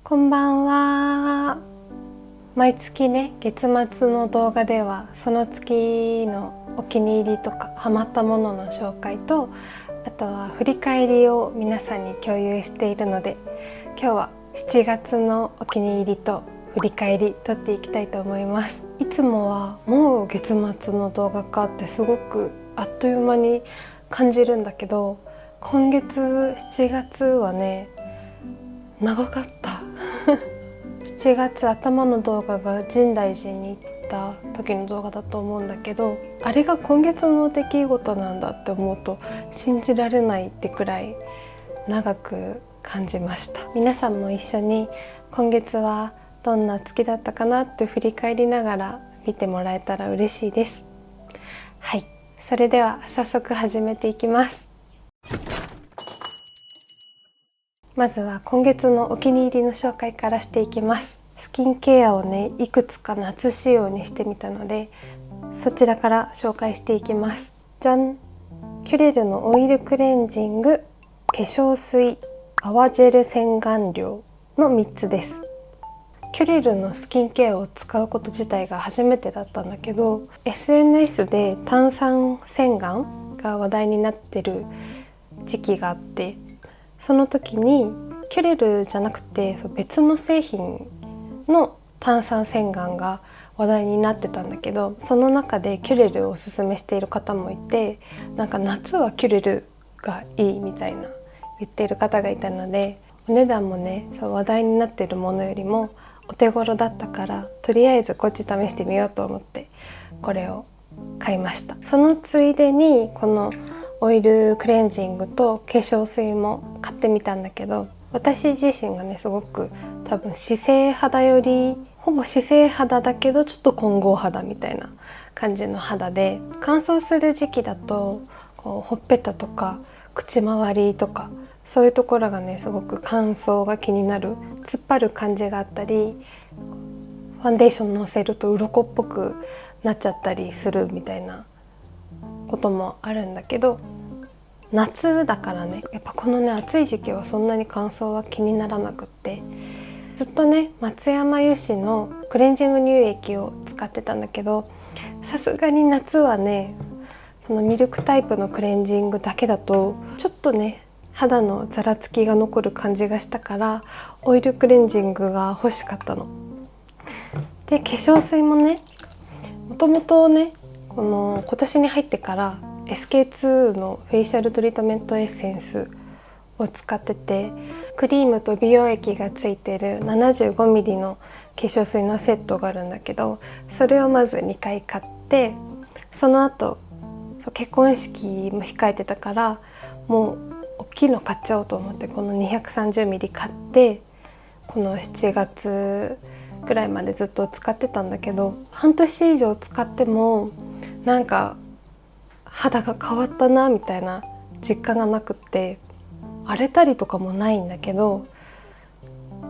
こんばんは。毎月ね、月末の動画ではその月のお気に入りとかハマったものの紹介と、あとは振り返りを皆さんに共有しているので、今日は7月のお気に入りと振り返り撮っていきたいと思います。いつもはもう月末の動画かってすごくあっという間に感じるんだけど、今月7月はね、長かった7月頭の動画が深大寺に行った時の動画だと思うんだけど、あれが今月の出来事なんだって思うと信じられないってくらい長く感じました。皆さんも一緒に今月はどんな月だったかなって振り返りながら見てもらえたら嬉しいです。はい、それでは早速始めていきます。まずは今月のお気に入りの紹介からしていきます。スキンケアをね、いくつか夏仕様にしてみたので、そちらから紹介していきます。じゃん！キュレルのオイルクレンジング、化粧水、泡ジェル洗顔料の3つです。キュレルのスキンケアを使うこと自体が初めてだったんだけど、 SNS で炭酸洗顔が話題になってる時期があって、その時にキュレルじゃなくて別の製品の炭酸洗顔が話題になってたんだけど、その中でキュレルをおすすめしている方もいて、なんか夏はキュレルがいいみたいな言っている方がいたので、お値段もね、話題になっているものよりもお手頃だったから、とりあえずこっち試してみようと思ってこれを買いました。そのついでにこのオイルクレンジングと化粧水も買ってみたんだけど、私自身がね、すごく多分脂性肌よりほぼ脂性肌だけどちょっと混合肌みたいな感じの肌で、乾燥する時期だとこうほっぺたとか口周りとかそういうところがね、すごく乾燥が気になる、突っ張る感じがあったり、ファンデーションのせると鱗っぽくなっちゃったりするみたいなこともあるんだけど、夏だからね、やっぱこのね、暑い時期はそんなに乾燥は気にならなくって、ずっとね、松山油脂のクレンジング乳液を使ってたんだけど、さすがに夏はね、そのミルクタイプのクレンジングだけだとちょっとね、肌のざらつきが残る感じがしたから、オイルクレンジングが欲しかったので、化粧水もね、もともとね、今年に入ってから SK2 のフェイシャルトリートメントエッセンスを使ってて、クリームと美容液がついてる 75ml の化粧水のセットがあるんだけど、それをまず2回買って、その後結婚式も控えてたから、もう大きいの買っちゃおうと思ってこの 230ml 買って、この7月ぐらいまでずっと使ってたんだけど、半年以上使ってもなんか肌が変わったなみたいな実感がなくって、荒れたりとかもないんだけど、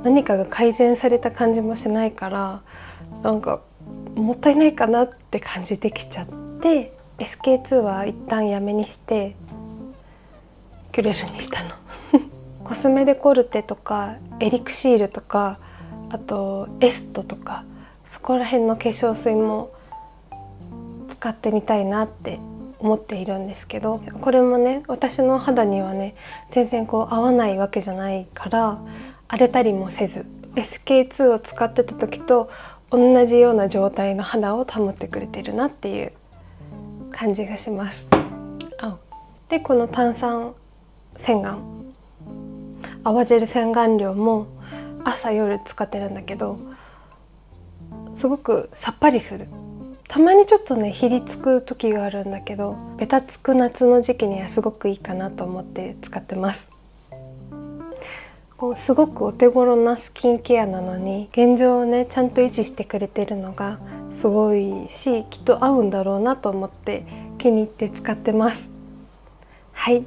何かが改善された感じもしないから、なんかもったいないかなって感じてきちゃって、 SK2 は一旦やめにしてキュレルにしたのコスメデコルテとかエリクシールとか、あとエストとか、そこら辺の化粧水も使ってみたいなって思っているんですけど、これもね、私の肌にはね、全然合わないわけじゃないから、荒れたりもせず SK2 を使ってた時と同じような状態の肌を保ってくれてるなっていう感じがします。で、この炭酸洗顔、泡ジェル洗顔料も朝夜使ってるんだけど、すごくさっぱりする。たまにちょっとね、ひりつく時があるんだけど、ベタつく夏の時期にはすごくいいかなと思って使ってます。すごくお手頃なスキンケアなのに、現状をねちゃんと維持してくれてるのがすごいし、きっと合うんだろうなと思って気に入って使ってます。はい、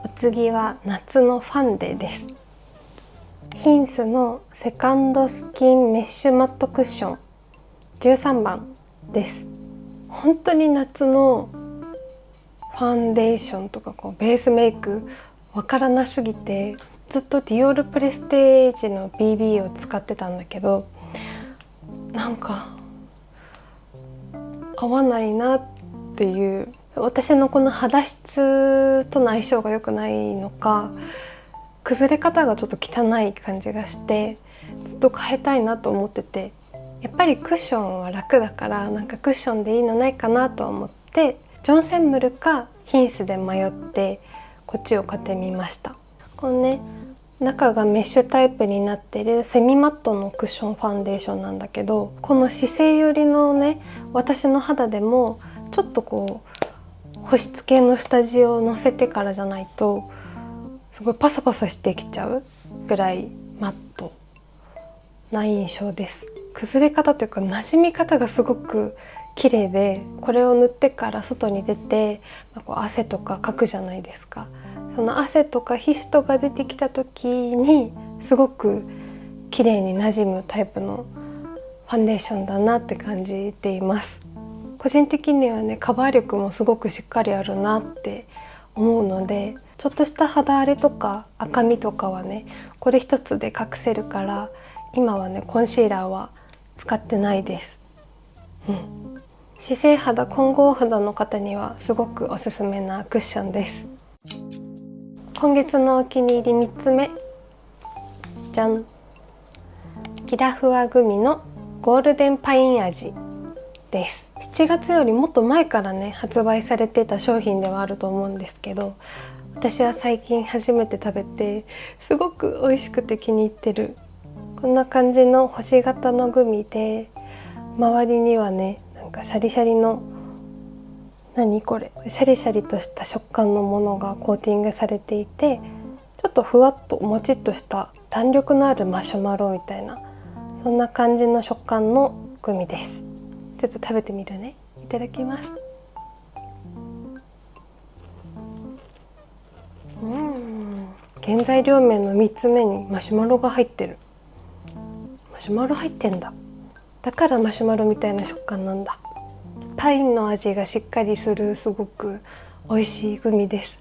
お次は夏のファンデです。ヒンスのセカンドスキンメッシュマットクッション13番です。本当に夏のファンデーションとかベースメイクわからなすぎて、ずっとディオールプレステージの BB を使ってたんだけど、なんか合わないなっていう、私のこの肌質との相性が良くないのか、崩れ方がちょっと汚い感じがしてずっと変えたいなと思ってて、やっぱりクッションは楽だから、なんかクッションでいいのないかなと思って、ジョンセンムルかヒンスで迷ってこっちを買ってみました。このね、中がメッシュタイプになってるセミマットのクッションファンデーションなんだけど、この姿勢寄りのね、私の肌でもちょっとこう保湿系の下地をのせてからじゃないとすごいパサパサしてきちゃうぐらいマットな印象です。崩れ方というか馴染み方がすごく綺麗で、これを塗ってから外に出て、こう汗とかかくじゃないですか。その汗とか皮脂とか出てきた時にすごく綺麗に馴染むタイプのファンデーションだなって感じています。個人的にはね、カバー力もすごくしっかりあるなって思うので、ちょっとした肌荒れとか赤みとかはね、これ一つで隠せるから、今はねコンシーラーは使ってないです。姿勢肌、混合肌の方にはすごくおすすめなクッションです。今月のお気に入り3つ目、じゃん、キラフワグミのゴールデンパイン味です。7月よりもっと前からね発売されてた商品ではあると思うんですけど、私は最近初めて食べてすごく美味しくて気に入ってる。こんな感じの星型のグミで、周りにはねなんかシャリシャリの、何これ、シャリシャリとした食感のものがコーティングされていて、ちょっとふわっともちっとした弾力のあるマシュマロみたいな、そんな感じの食感のグミです。ちょっと食べてみるね。いただきます。原材料名の3つ目にマシュマロが入ってる。マシュマロ入ってんだ。だからマシュマロみたいな食感なんだ。パインの味がしっかりする、すごく美味しいグミです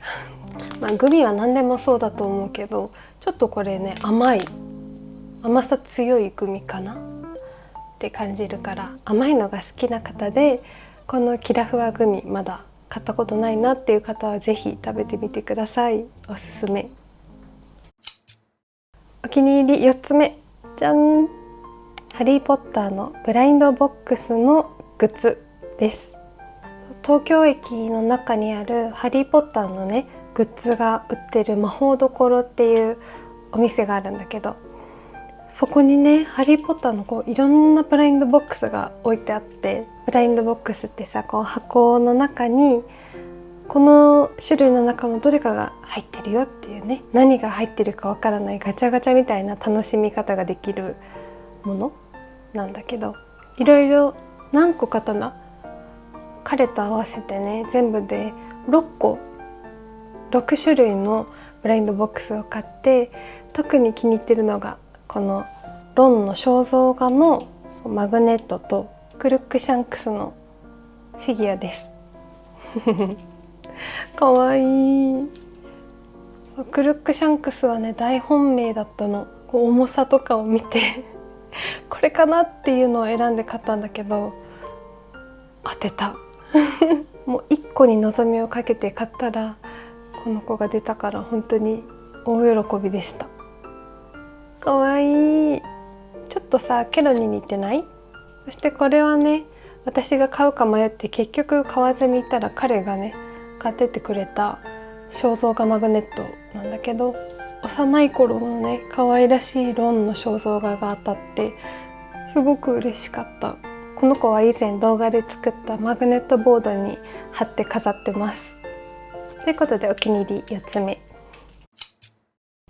グミは何でもそうだと思うけど、ちょっとこれね甘さ強いグミかなって感じるから、甘いのが好きな方で、このキラフワグミまだ買ったことないなっていう方はぜひ食べてみてください。おすすめ。お気に入り4つ目、じゃん、ハリーポッターのブラインドボックスのグッズです。東京駅の中にあるハリーポッターのねグッズが売ってる魔法どころっていうお店があるんだけど、そこにねハリーポッターのこういろんなブラインドボックスが置いてあって、ブラインドボックスってさ、こう箱の中にこの種類の中のどれかが入ってるよっていうね、何が入ってるかわからないガチャガチャみたいな楽しみ方ができるものなんだけど、いろいろ何個かな、彼と合わせてね全部で6種類のブラインドボックスを買って、特に気に入ってるのがこのロンの肖像画のマグネットとクルックシャンクスのフィギュアですかわいい。クルックシャンクスはね大本命だったの。こう重さとかを見てこれかなっていうのを選んで買ったんだけど、当てたもう1個に望みをかけて買ったらこの子が出たから、本当に大喜びでした。かわいい。ちょっとさケロに似てない？そしてこれはね、私が買うか迷って結局買わずにいたら、彼がね買ってってくれた肖像画マグネットなんだけど、幼い頃のね可愛らしいロンの肖像画が当たってすごく嬉しかった。この子は以前動画で作ったマグネットボードに貼って飾ってます。ということでお気に入り4つ目。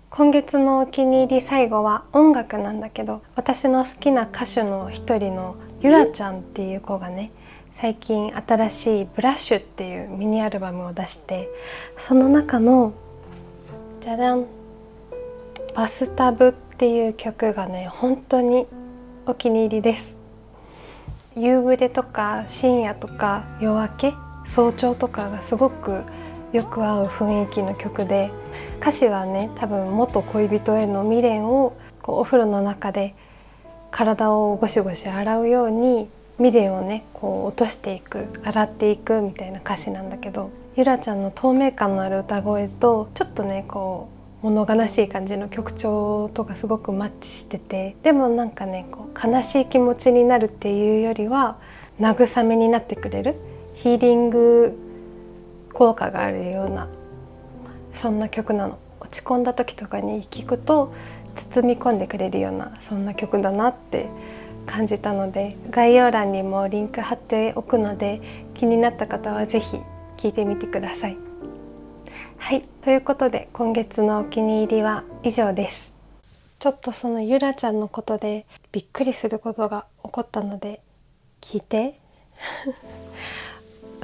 今月のお気に入り最後は音楽なんだけど、私の好きな歌手の一人のゆらちゃんっていう子がね、最近新しいブラッシュっていうミニアルバムを出して、その中のじゃじゃん、バスタブっていう曲がね本当にお気に入りです。夕暮れとか深夜とか夜明け、早朝とかがすごくよく合う雰囲気の曲で、歌詞はね多分元恋人への未練をこうお風呂の中で体をゴシゴシ洗うように未練をねこう落としていく、洗っていくみたいな歌詞なんだけど、ゆらちゃんの透明感のある歌声とちょっとねこう物悲しい感じの曲調とかすごくマッチしてて、でもなんかねこう悲しい気持ちになるっていうよりは慰めになってくれる、ヒーリング効果があるような、そんな曲なの。落ち込んだ時とかに聴くと包み込んでくれるような、そんな曲だなって感じたので、概要欄にもリンク貼っておくので、気になった方はぜひ聴いてみてください。はい、ということで今月のお気に入りは以上です。ちょっとそのゆらちゃんのことでびっくりすることが起こったので聞いて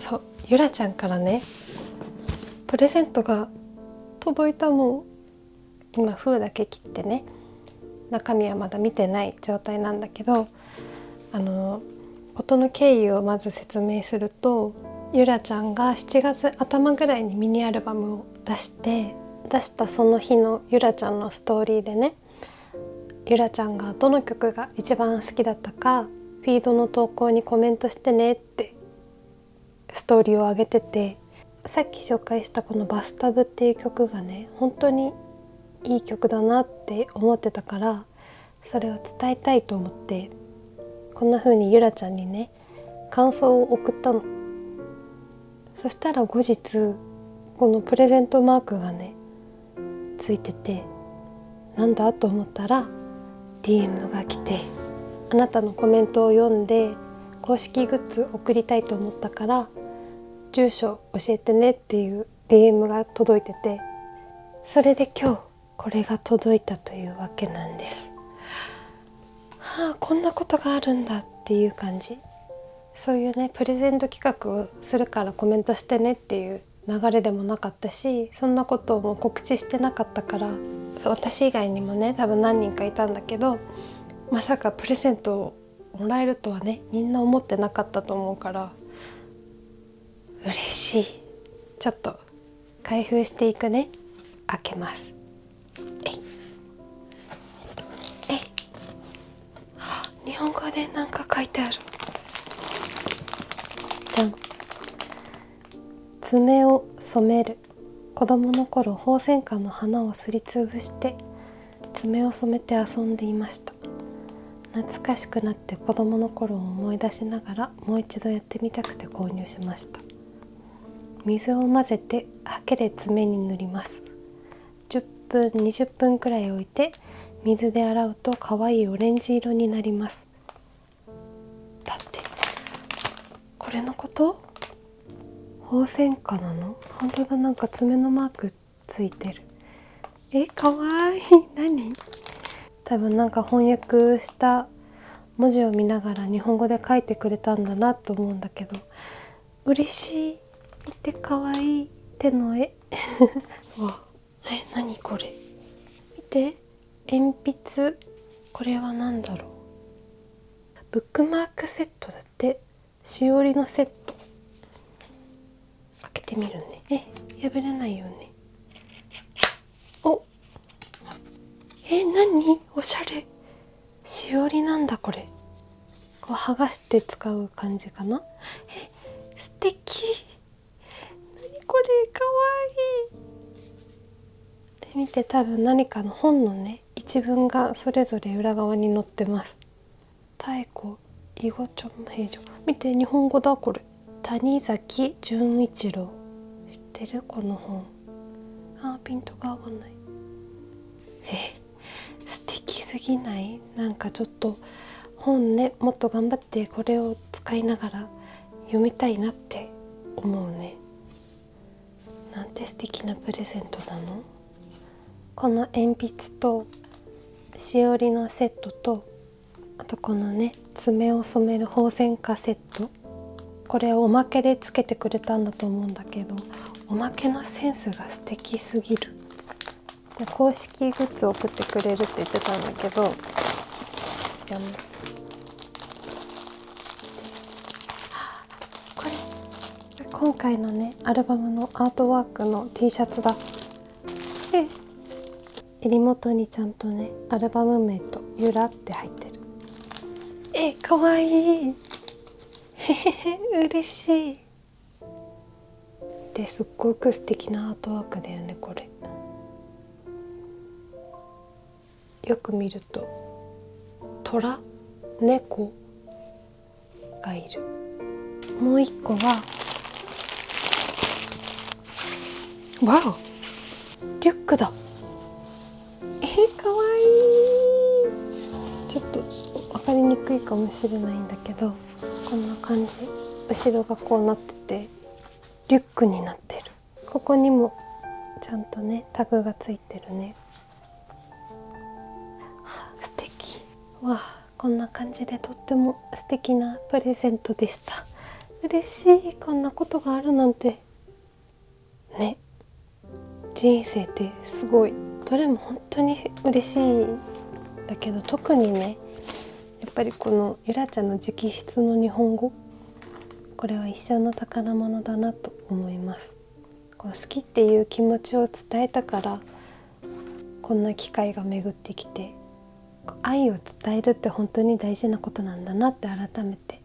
そう、ゆらちゃんからねプレゼントが届いたの。今封だけ切ってね、中身はまだ見てない状態なんだけど、事の経緯をまず説明すると、ゆらちゃんが7月頭ぐらいにミニアルバムを出したその日のゆらちゃんのストーリーでね、ゆらちゃんがどの曲が一番好きだったかフィードの投稿にコメントしてねってストーリーを上げてて、さっき紹介したこのバスタブっていう曲がね本当にいい曲だなって思ってたから、それを伝えたいと思ってこんな風にゆらちゃんにね感想を送ったの。そしたら後日このプレゼントマークがねついてて、なんだと思ったら DM が来て、あなたのコメントを読んで公式グッズ送りたいと思ったから住所教えてねっていう DM が届いてて、それで今日これが届いたというわけなんです。はあ、こんなことがあるんだっていう感じ。そういうねプレゼント企画をするからコメントしてねっていう流れでもなかったし、そんなことをもう告知してなかったから、私以外にもね多分何人かいたんだけど、まさかプレゼントをもらえるとはねみんな思ってなかったと思うから嬉しい。ちょっと開封していくね。開けます。日本語でなんか書いてある。じゃん。爪を染める。子供の頃ホウセンカの花をすりつぶして爪を染めて遊んでいました。懐かしくなって子供の頃を思い出しながらもう一度やってみたくて購入しました。水を混ぜてハケで爪に塗ります。10分20分くらい置いて水で洗うと可愛いオレンジ色になります。だってこれのこと？ホウセンカなの？本当だ、なんか爪のマークついてる。かわいい。何？多分なんか翻訳した文字を見ながら日本語で書いてくれたんだなと思うんだけど、嬉しい。見て、かわいい手の絵わ、何これ。見て、鉛筆。これは何だろう。ブックマークセットだって。しおりのセット。開けてみるね。破れないよね。お、何？おしゃれ。しおりなんだこれ。こう剥がして使う感じかな。素敵。何これ、かわいい。で見て、多分何かの本のね一文がそれぞれ裏側に載ってます。妙子囲碁帳平城。見て、日本語だこれ。谷崎潤一郎。知ってるこの本。ピントが合わない。素敵すぎない？なんかちょっと本ね、もっと頑張ってこれを使いながら読みたいなって思うね。なんて素敵なプレゼントなの？この鉛筆としおりのセットと、あとこのね爪を染めるホウセンカセット、これをおまけでつけてくれたんだと思うんだけど、おまけのセンスが素敵すぎる。で公式グッズを送ってくれるって言ってたんだけど、じゃん。こ今回のねアルバムのアートワークの T シャツだ。襟元にちゃんとねアルバム名とゆらって入ってる。かわいい嬉しい。ですっごく素敵なアートワークだよねこれ。よく見ると虎、猫がいる。もう一個はわお、リュックだ。かわいい。ちょっと分かりにくいかもしれないんだけど、こんな感じ。後ろがこうなっててリュックになってる。ここにもちゃんとねタグがついてるね。素敵。わあ、こんな感じでとっても素敵なプレゼントでした。嬉しい。こんなことがあるなんてね。人生ってすごい。どれも本当に嬉しいだけど、特にねやっぱりこのゆらちゃんの直筆の日本語、これは一生の宝物だなと思います。こう好きっていう気持ちを伝えたからこんな機会が巡ってきて、愛を伝えるって本当に大事なことなんだなって改めて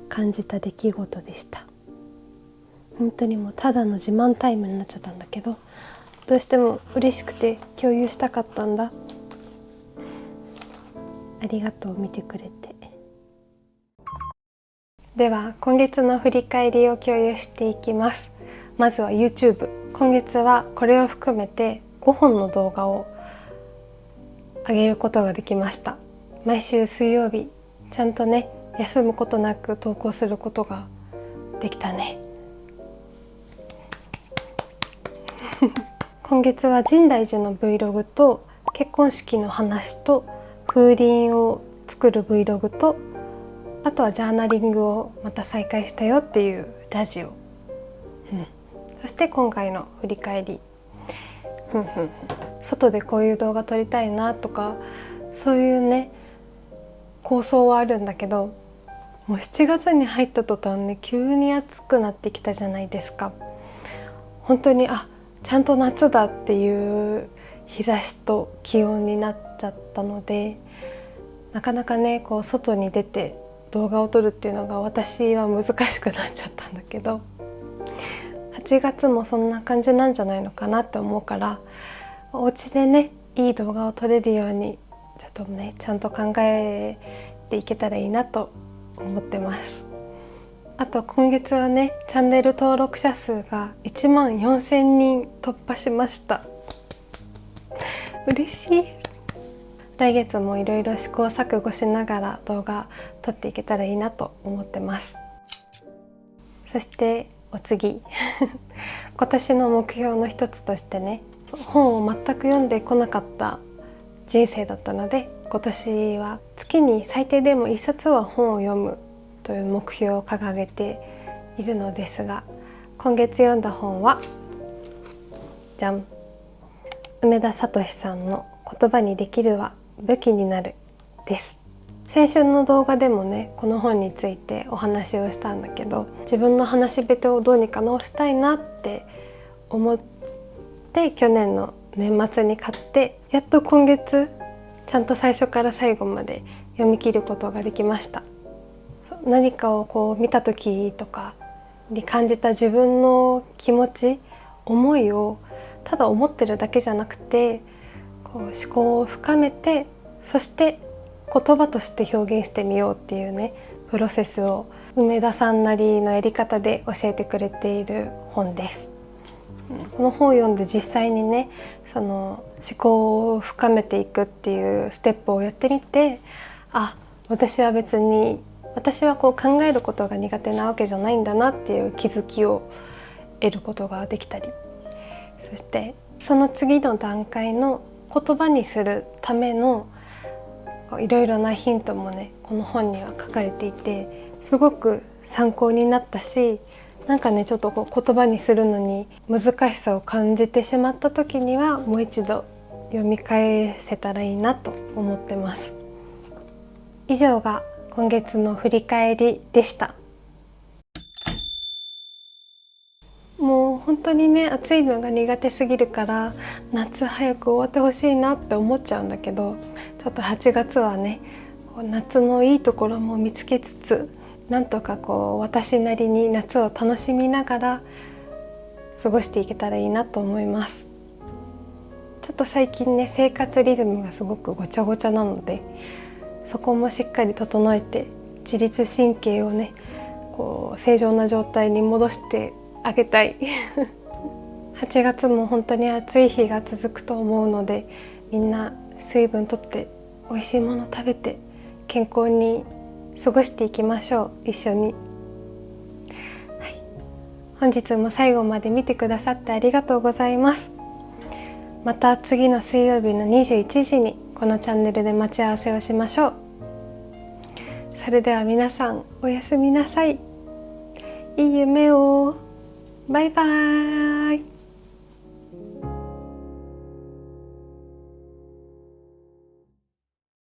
感じた出来事でした。本当にもうただの自慢タイムになっちゃったんだけど、どうしても嬉しくて共有したかったんだ。ありがとう、見てくれて。では今月の振り返りを共有していきます。まずは YouTube。 今月はこれを含めて5本の動画を上げることができました。毎週水曜日ちゃんとね休むことなく投稿することができたね。今月は深大寺の Vlog と結婚式の話と風鈴を作る Vlog と、あとはジャーナリングをまた再開したよっていうラジオ、そして今回の振り返り。外でこういう動画撮りたいなとかそういうね構想はあるんだけど、もう7月に入った途端ね急に暑くなってきたじゃないですか。本当にちゃんと夏だっていう日差しと気温になっちゃったので、なかなかねこう外に出て動画を撮るっていうのが私は難しくなっちゃったんだけど、8月もそんな感じなんじゃないのかなって思うから、お家でねいい動画を撮れるようにちょっとねちゃんと考えていけたらいいなと思ってます。あと今月はねチャンネル登録者数が14,000人突破しました。嬉しい。来月もいろいろ試行錯誤しながら動画撮っていけたらいいなと思ってます。そしてお次今年の目標の一つとしてね、本を全く読んでこなかった人生だったので、今年は月に最低でも1冊は本を読むという目標を掲げているのですが、今月読んだ本はじゃん、梅田聡さんの言葉にできるは武器になるです。先週の動画でもねこの本についてお話をしたんだけど、自分の話し下手をどうにか直したいなって思って去年の年末に買って、やっと今月ちゃんと最初から最後まで読み切ることができました。何かをこう見た時とかに感じた自分の気持ち、思いをただ思ってるだけじゃなくて、こう思考を深めて、そして言葉として表現してみようっていうねプロセスを梅田さんなりのやり方で教えてくれている本です。この本を読んで実際にねその思考を深めていくっていうステップをやってみて、私はこう考えることが苦手なわけじゃないんだなっていう気づきを得ることができたり、そしてその次の段階の言葉にするためのいろいろなヒントもねこの本には書かれていて、すごく参考になったし、なんかねちょっとこう言葉にするのに難しさを感じてしまった時にはもう一度読み返せたらいいなと思ってます。以上が今月の振り返りでした。本当にね暑いのが苦手すぎるから夏早く終わってほしいなって思っちゃうんだけど、ちょっと8月はねこう夏のいいところも見つけつつ、なんとかこう私なりに夏を楽しみながら過ごしていけたらいいなと思います。ちょっと最近ね生活リズムがすごくごちゃごちゃなので、そこもしっかり整えて自律神経をねこう正常な状態に戻してあげたい8月も本当に暑い日が続くと思うので、みんな水分とって美味しいもの食べて健康に過ごしていきましょう、一緒に。本日も最後まで見てくださってありがとうございます。また次の水曜日の21時にこのチャンネルで待ち合わせをしましょう。それでは皆さんおやすみなさい。いい夢を。バイバーイ。